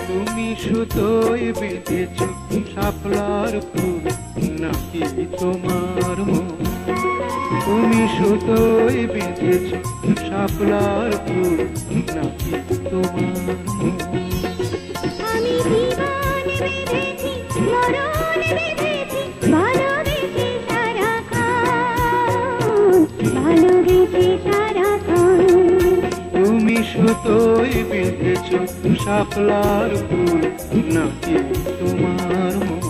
তুমি সুতোয় বেঁধেছ শাপলার ফুল নাকি তোমার মন? তুমি সুতোয় বেঁধেছ শাপলার ফুল নাকি তোমার মন? আমি জীবন বেঁধেছি, মরণ বেঁধেছি, ভালোবেসে সারাক্ষণ, ভালোবেসে সারাক্ষণ। তুমি সুতোয় বেঁধেছ শাপলার ফুল নাকি তোমার মন?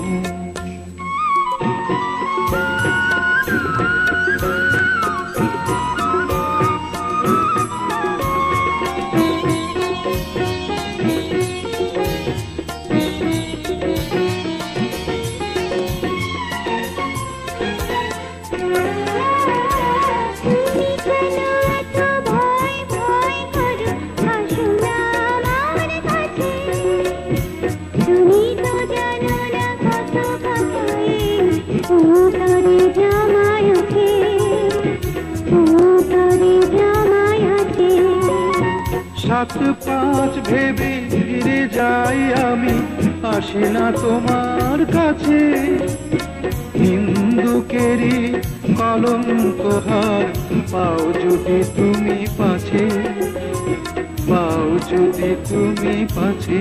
সাত পাঁচ ভেবে ফিরে যাই আমি, আসি না তোমার কাছে। হিন্দুকেরই কলঙ্ক হার পাও যদি তুমি পাছে, পাও যদি তুমি পাছে।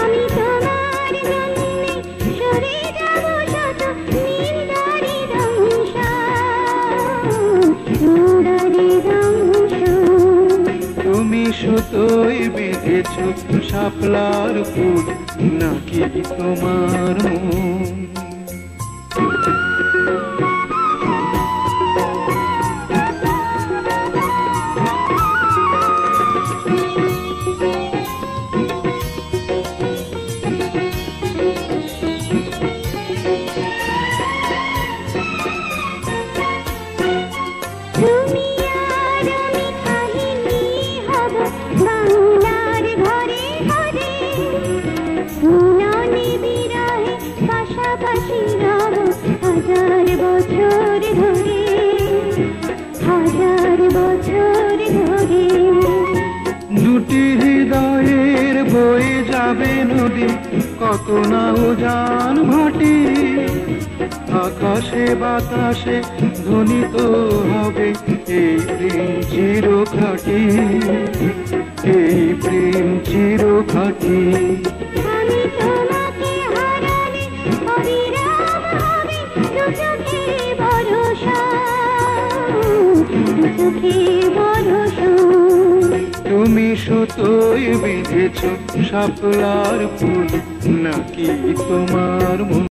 আমি তোমার জন্যে সরে যাব শত নির্দারি দংশন। তুমি সুতোয় বেঁধেছ শাপলার ফুল নাকি তোমার মন? তুমি আর আমি কাহিনী হব বাংলার ঘরে ঘরে, মিলনে বিরহে পাশাপাশি রব হাজার বছর ধরে, হাজার বছর ধরে। দুটি হৃদয়ের বয়ে যাবে নদী, কত না উজান ভাটি। আকাশে বাতাসে ধ্বনিত হবে এই প্রেম চিরখাটি, এই প্রেম চিরখাটি। আমি তোমাকে হারালে অবিরাম হবে দু চোখের বরষণ, দু চোখের বরষণ। তুমি সুতোয় বেঁধেছ শাপলার ফুল নাকি তোমার মন?